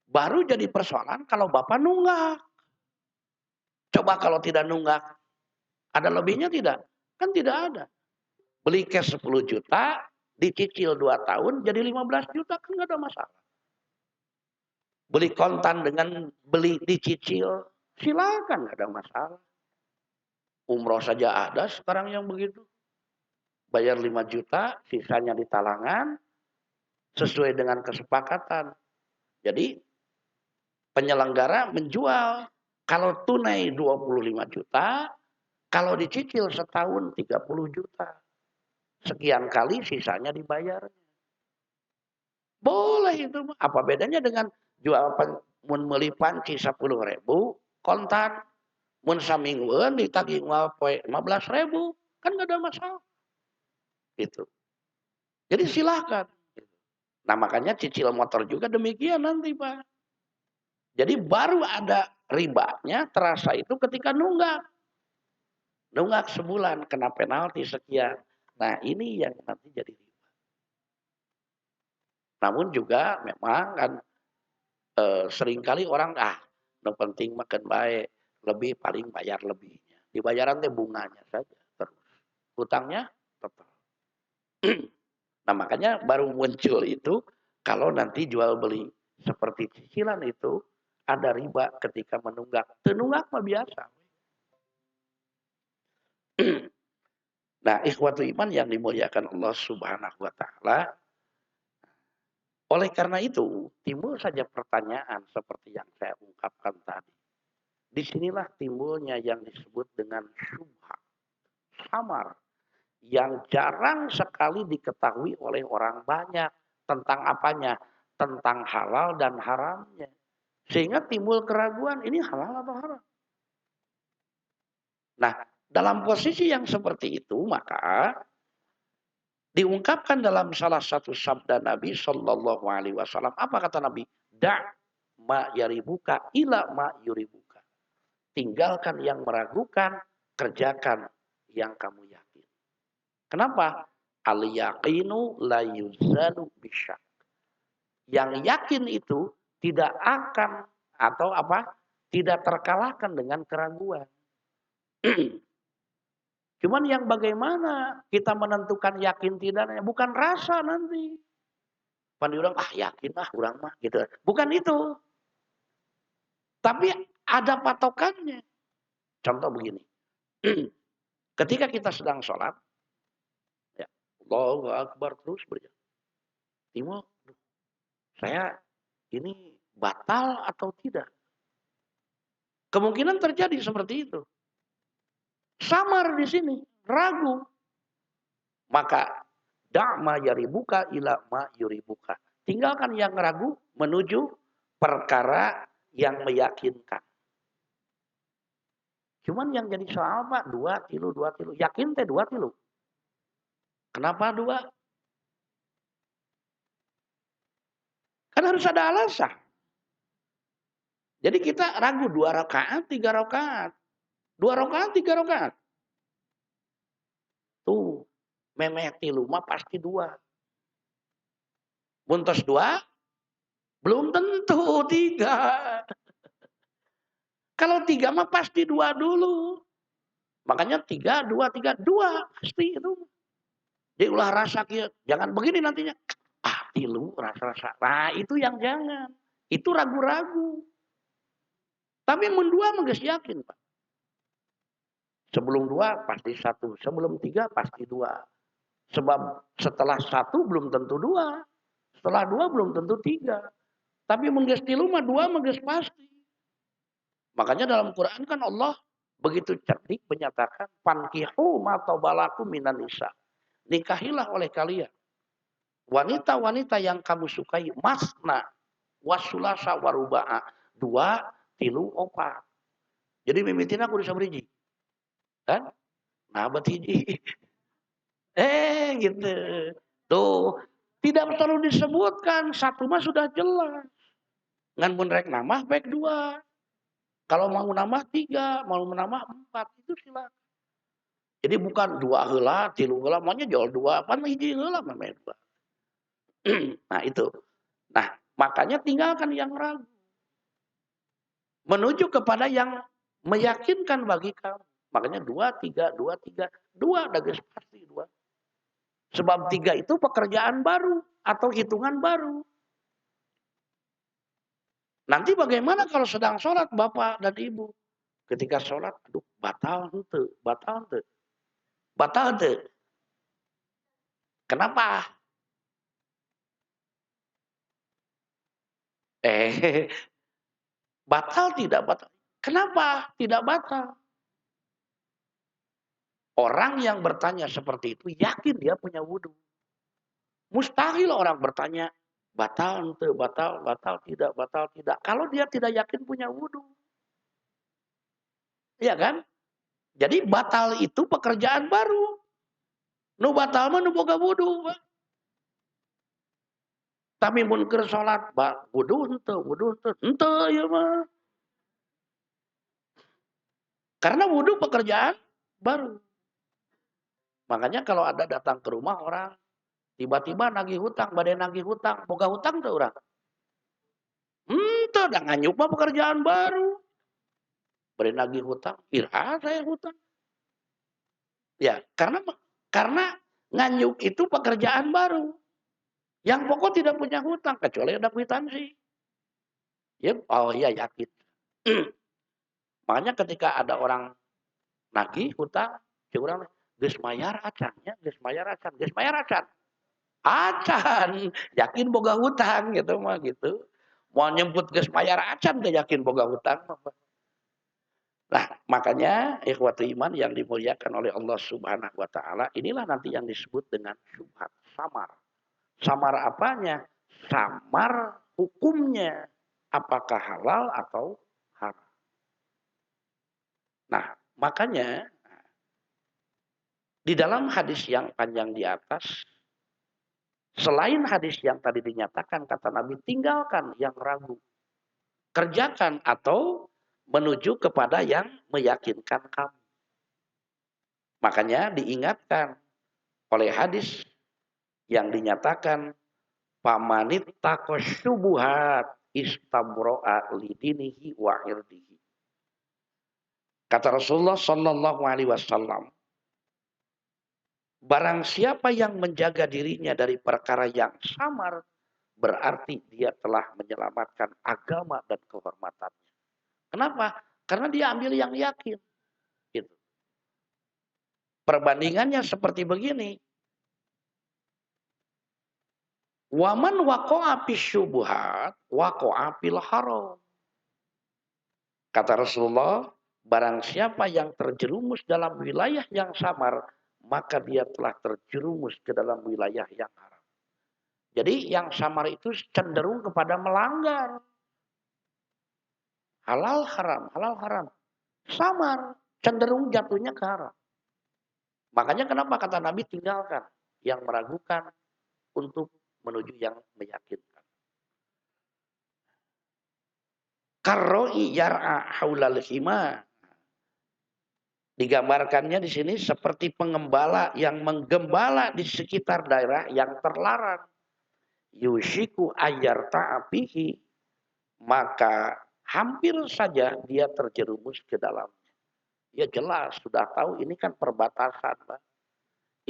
Baru jadi persoalan kalau Bapak nunggak. Coba kalau tidak nunggak. Ada lebihnya tidak? Kan tidak ada. Beli cash 10 juta, dicicil 2 tahun, jadi 15 juta kan nggak ada masalah. Beli kontan dengan beli dicicil, silakan, nggak ada masalah. Umroh saja ada sekarang yang begitu. Bayar 5 juta, sisanya di talangan, sesuai dengan kesepakatan. Jadi penyelenggara menjual. Kalau tunai 25 juta, kalau dicicil setahun 30 juta. Sekian kali sisanya dibayar. Boleh itu. Apa bedanya dengan jual mun meuli panci 10.000 kontan, mun saminggueun ditagih poe 15.000, kan nggak ada masalah. Gitu. Jadi silahkan. Nah makanya cicil motor juga demikian nanti Pak. Jadi baru ada ribanya terasa itu ketika nunggak. Nunggak sebulan kena penalti sekian. Nah ini yang nanti jadi riba. Namun juga memang kan seringkali orang yang penting makan baik, lebih paling bayar lebihnya. Dibayaran teh bunganya saja terus. Hutangnya tetap. Nah makanya baru muncul itu kalau nanti jual beli seperti cicilan itu ada riba ketika menunggak. Tenunggak mah biasa. Nah ikhwatu iman yang dimuliakan Allah Subhanahu wa taala. Oleh karena itu timbul saja pertanyaan seperti yang saya ungkapkan tadi. Disinilah timbulnya yang disebut dengan syubhat, samar, yang jarang sekali diketahui oleh orang banyak. Tentang apanya? Tentang halal dan haramnya. Sehingga timbul keraguan, ini halal atau haram? Nah, dalam posisi yang seperti itu, maka diungkapkan dalam salah satu sabda Nabi Shallallahu Alaihi Wasallam. Apa kata Nabi? Da ma yaribuka ila ma yuribuka. Tinggalkan yang meragukan, kerjakan yang kamu yakin. Kenapa? Al yaqinu la yuzanu bisyak. Yang yakin itu tidak akan atau apa? Tidak terkalahkan dengan keraguan. Cuman yang bagaimana kita menentukan yakin tidaknya? Bukan rasa nanti. Pan orang yakin orang mah gitu. Bukan itu. Tapi ada patokannya. Contoh begini. Ketika kita sedang sholat, ya, Allahu Akbar terus berjalan. Timo, saya ini batal atau tidak? Kemungkinan terjadi seperti itu. Samar di sini, ragu. Maka da'ma yaribuka ila ma yuribuka. Tinggalkan yang ragu menuju perkara yang meyakinkan. Cuman yang jadi soal Pak, 2 tilu. Yakin teh 2 tilu. Kenapa 2? Kan harus ada alasan. Jadi kita ragu 2 rakaat, 3 rakaat. 2 rakaat, 3 rakaat. Tuh, memeh tilu mah pasti 2. Buntos 2, belum tentu 3. Kalau 3 mah pasti 2 dulu. Makanya 3, 2, 3, 2 pasti itu. Jadi ulah rasa kia, jangan begini nantinya. Tilu rasa-rasa. Nah, itu yang jangan. Itu ragu-ragu. Tapi mun 2 mah geus yakin, Pak. Sebelum 2 pasti 1, sebelum 3 pasti 2. Sebab setelah 1 belum tentu 2. Setelah 2 belum tentu 3. Tapi mun geus 3 mah 2 mah geus pasti. Makanya dalam Quran kan Allah begitu cerdik menyatakan fankihu ma tabalakum minan nisa. Nikahilah oleh kalian wanita-wanita yang kamu sukai masna wasulasa waruba'a. 2, 3, 4. Jadi mimitina aku bisa beriji. Kan? Nah, hiji. Gitu. Tuh, tidak perlu disebutkan. 1 mah sudah jelas. Ngan mun rek nambah baik 2. Kalau mau nambah 3, mau menambah 4, itu silakan. Jadi bukan 2 heula, 3 heula, maunya jual 2, pan hiji heula mah 2. Nah, itu. Nah, makanya tinggalkan yang ragu. Menuju kepada yang meyakinkan bagi kamu. Makanya 2, 3, 2, 3. 2 dah geus pasti 2. Sebab 3 itu pekerjaan baru atau hitungan baru. Nanti bagaimana kalau sedang sholat Bapak dan Ibu? Ketika sholat, aduh batal henteu, batal henteu. Batal henteu. Kenapa? Batal tidak batal. Kenapa tidak batal? Orang yang bertanya seperti itu yakin dia punya wudhu. Mustahil orang bertanya, batal ente, batal tidak. Kalau dia tidak yakin punya wudhu. Iya kan? Jadi batal itu pekerjaan baru. Nu batal mah nu boga wudhu. Tapi mun keur salat, wudhu henteu. Henteu ieu mah. Karena wudhu pekerjaan baru. Makanya kalau ada datang ke rumah orang, tiba-tiba nagih hutang, badai nagih hutang, boga hutang teu urang? Henteu, da nganyuk mah pekerjaan baru. Badai nagih hutang, iraha saya hutang. Ya, karena nganyuk itu pekerjaan baru. Yang pokok tidak punya hutang kecuali ada kwitansi. Ya, oh iya yakin. Makanya ketika ada orang nagih hutang, si urang geus mayar acan nya, geus mayar acan. Acan, yakin boga hutang gitu mah gitu. Mau nyebut geus mayar acan teh yakin boga hutang. Nah, makanya ikhwatu iman yang dimuliakan oleh Allah Subhanahu wa taala, inilah nanti yang disebut dengan syubhat, samar. Samar apanya? Samar hukumnya. Apakah halal atau haram. Nah, makanya di dalam hadis yang panjang di atas, selain hadis yang tadi dinyatakan, kata Nabi, tinggalkan yang ragu. Kerjakan atau menuju kepada yang meyakinkan kamu. Makanya diingatkan oleh hadis yang dinyatakan, pamanit takos syubuhat istabro'a lidinihi wa irdihi. Kata Rasulullah Sallallahu Alaihi Wasallam, barang siapa yang menjaga dirinya dari perkara yang samar, berarti dia telah menyelamatkan agama dan kehormatannya. Kenapa? Karena dia ambil yang yakin. Gitu. Perbandingannya seperti begini. Waman waqa'a fisyubuhat waqa'a fil haram. Kata Rasulullah, barang siapa yang terjerumus dalam wilayah yang samar, maka dia telah terjerumus ke dalam wilayah yang haram. Jadi yang samar itu cenderung kepada melanggar. Halal haram. Samar, cenderung jatuhnya ke haram. Makanya kenapa kata Nabi tinggalkan yang meragukan untuk menuju yang meyakinkan. Karro'i yar'a haulal hima. Digambarkannya di sini seperti pengembala yang menggembala di sekitar daerah yang terlarang. Yushiku ayar ta'apihi. Maka hampir saja dia terjerumus ke dalamnya. Ya jelas, sudah tahu ini kan perbatasan. Pak.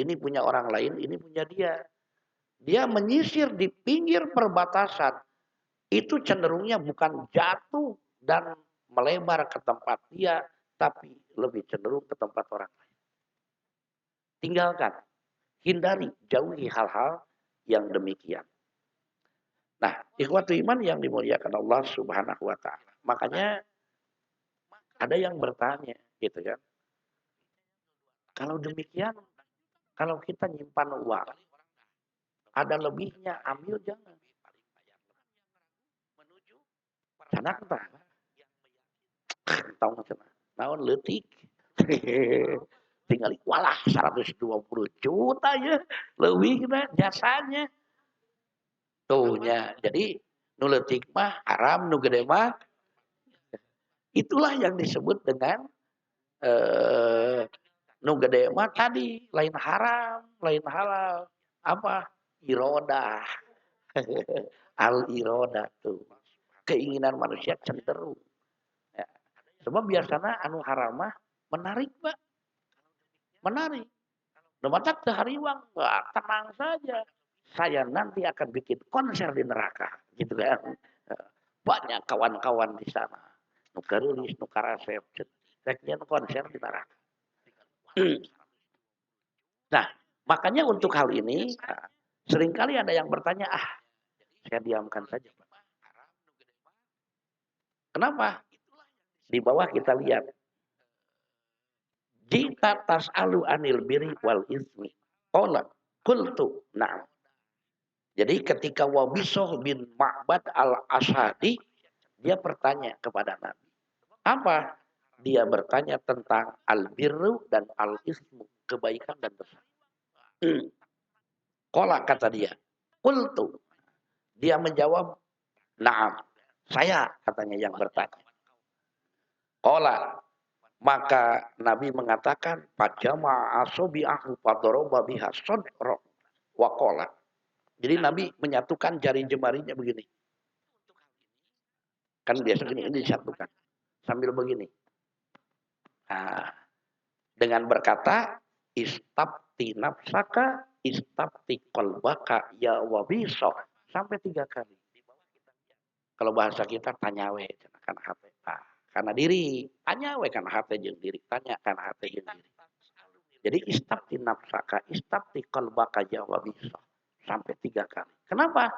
Ini punya orang lain, ini punya dia. Dia menyisir di pinggir perbatasan. Itu cenderungnya bukan jatuh dan melebar ke tempat dia, tapi lebih cenderung ke tempat orang lain. Tinggalkan, hindari, jauhi hal-hal yang demikian. Nah, ikhwatu iman yang dimuliakan Allah Subhanahu wa taala. Makanya ada yang bertanya, gitu kan. Kalau demikian, kalau kita nyimpan uang, ada lebihnya, ambil jangan. Karena apa? Tahu cenah. Naon leutik. Tinggal walah 120 juta ya leuwih jasanya. Tuhnya. Jadi nu leutik mah haram, nu gede mah itulah yang disebut dengan nu gede mah tadi lain haram, lain halal. Apa? Irodah. Al irodah tuh. Keinginan manusia cenderung. Ya. Sebab biasanya anu haramah menarik, Pak. Menarik. Nematak sehariwang, tenang saja. Saya nanti akan bikin konser di neraka, gitu kan. banyak kawan-kawan di sana. Nu keulis, nu karasep, rek nyen konser di neraka. Nah, makanya untuk hal ini seringkali ada yang bertanya, saya diamkan saja. Kenapa? Di bawah kita lihat. Jika tas'alu anil biri wal ismi. Qala qultu na'am. Jadi ketika Wabisoh bin Ma'bad al-Ashadi, dia bertanya kepada Nabi. Apa? Dia bertanya tentang al-birru dan al-ismu. Kebaikan dan dosa. Qala kata dia. Qultu. Dia menjawab, na'am. Saya katanya yang bertanya. Qala. Maka Nabi mengatakan, Pajama asobi'ahu padoroba biha sodro wa qala. Jadi Nabi menyatukan jari jemarinya begini. Kan biasa gini, ini disatukan. Sambil begini. Nah, dengan berkata, istabti nafsaka, istabti kolbaka, ya wabisoh. Sampai 3 kali. Kalau bahasa kita, tanyawe. Karena hati. Karena diri. Tanyawe karena hati jeung diri. Tanya karena hati jeung diri. Jadi istabti nafsaka, istabti kolbaka, ya wabisoh. Sampai 3 kali. Kenapa?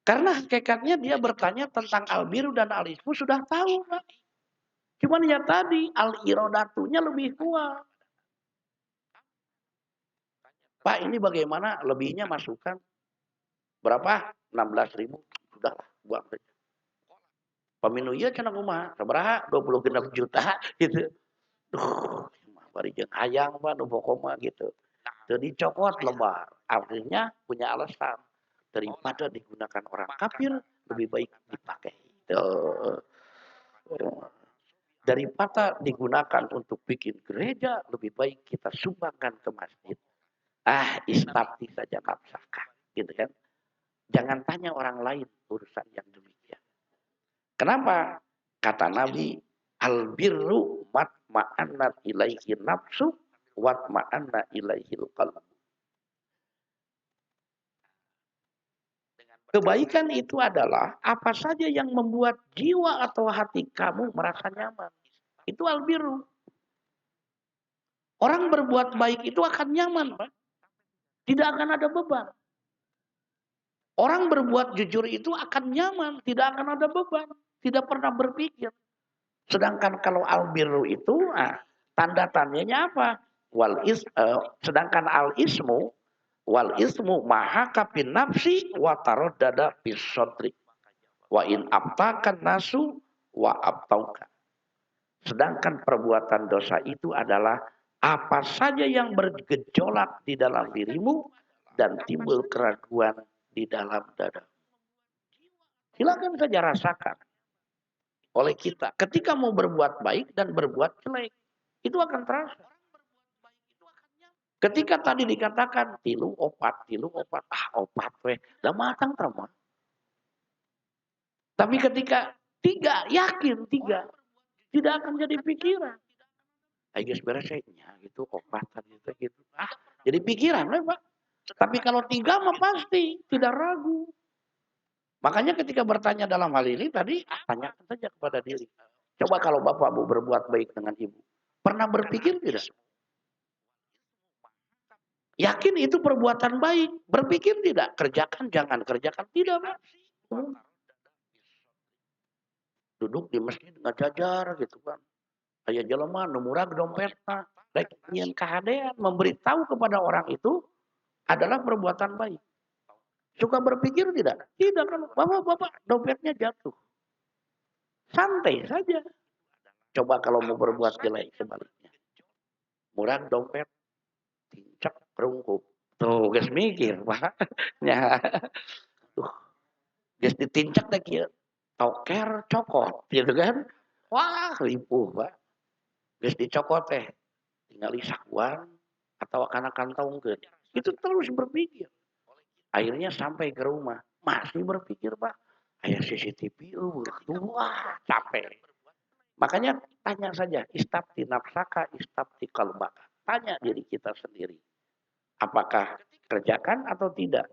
Karena hakikatnya dia bertanya tentang al-biru dan al-ismu sudah tahu. Pak. Cuman ya tadi al-irodatunya lebih kuat. Pak ini bagaimana lebihnya masukkan? Berapa? 16.000. Sudahlah buang saja. Peminu ieu cenah kumaha? Sabaraha? 26 juta gitu. Duh, bari jeung hayang Pak nu pokoma gitu. Teu dicokot lebar. Artinya punya alasan. Daripada digunakan orang kafir, lebih baik dipakai. Daripada digunakan untuk bikin gereja, lebih baik kita sumbangkan ke masjid. Istabti saja nafsaka. Gitu kan. Jangan tanya orang lain urusan yang demikian. Kenapa? Kata Nabi, al-birru matma'anna ilaihi nafsu watma'anna ilaihi qalbu. Kebaikan itu adalah apa saja yang membuat jiwa atau hati kamu merasa nyaman. Itu al-birru. Orang berbuat baik itu akan nyaman, Pak. Tidak akan ada beban. Orang berbuat jujur itu akan nyaman, tidak akan ada beban. Tidak pernah berpikir. Sedangkan kalau al-birru itu, tanda tanyanya apa? Sedangkan al-ismu, wal ismu mahaka bin nafsi wa taroddada bis sodri wa in abtakan nasu wa abtauka. Sedangkan perbuatan dosa itu adalah apa saja yang bergejolak di dalam dirimu dan timbul keraguan di dalam dada. Silakan saja rasakan oleh kita. Ketika mau berbuat baik dan berbuat jelek, itu akan terasa. Ketika tadi dikatakan tilu opat, opat weh, dah matang teman. Tapi ketika 3, yakin 3, tidak akan jadi pikiran. Ayo beres gitu opat tadi gitu. Jadi pikiran, Pak. Tapi kalau 3 mah pasti tidak ragu. Makanya ketika bertanya dalam hal ini tadi, tanyakan saja kepada diri. Coba kalau Bapak mau berbuat baik dengan Ibu, pernah berpikir tidak? Yakin itu perbuatan baik. Berpikir tidak? Kerjakan, jangan kerjakan. Tidak, Pak. Duduk di masjid ngajajar gitu kan. Aya jelema nu murag dompetna, rek nyieun kahadean, memberitahu kepada orang itu adalah perbuatan baik. Suka berpikir tidak? Tidak kan, Bapak dompetnya jatuh. Santai saja. Coba kalau mau berbuat jelek sebaliknya. Murag dompet, tincak rungkup. Tuh, geus mikir, Pak. Nya. Geus ditincak teh kieu. Toker cokot, gitu kan? Wah, ripuh, Pak. Geus dicokot teh. Tinggal sakuan atau kana kantongkeun. Itu terus berpikir. Akhirnya sampai ke rumah. Masih berpikir, Pak. Aya CCTV, wah, capek. Makanya tanya saja, istabti nafsaka, istabti qalbaka. Tanya diri kita sendiri. Apakah kerjakan atau tidak?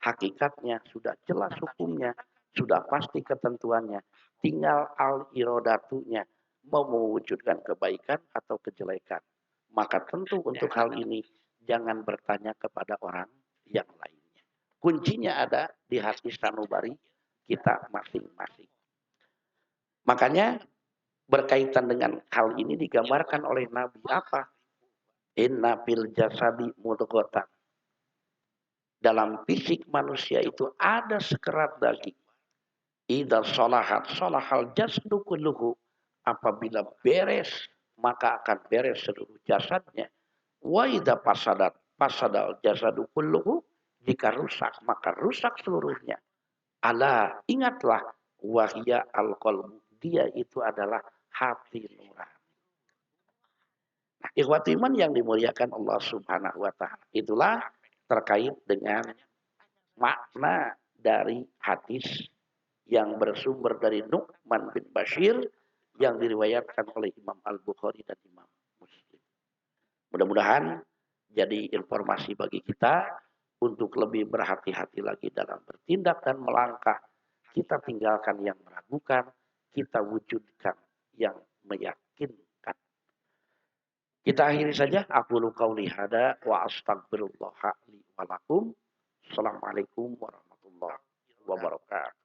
Hakikatnya sudah jelas hukumnya. sudah pasti ketentuannya. Tinggal al-iradatunya, mau mewujudkan kebaikan atau kejelekan. Maka tentu untuk hal ini jangan bertanya kepada orang yang lainnya. Kuncinya ada di hati sanubari kita masing-masing. Makanya berkaitan dengan hal ini digambarkan oleh Nabi apa? Inna fil jasadi mudghatan. Dalam fisik manusia itu ada sekerat daging. Idza sholahat sholahal jasdu kulluhu. Apabila beres, maka akan beres seluruh jasadnya. Wa idza fasadat fasadal jasadu kulluhu. Jika rusak, maka rusak seluruhnya. Ala, ingatlah, wahya al-qalbu. Dia itu adalah hati nurani. Nah, ikhwati iman yang dimuliakan Allah Subhanahu wa taala. Itulah terkait dengan makna dari hadis yang bersumber dari Nu'man bin Bashir yang diriwayatkan oleh Imam Al-Bukhari dan Imam Muslim. Mudah-mudahan jadi informasi bagi kita untuk lebih berhati-hati lagi dalam bertindak dan melangkah. Kita tinggalkan yang meragukan, kita wujudkan yang meyakinkan. Kita akhiri saja. Aqulu qauli hada wa astaghfirullah li wa lakum. Assalamualaikum warahmatullahi wabarakatuh.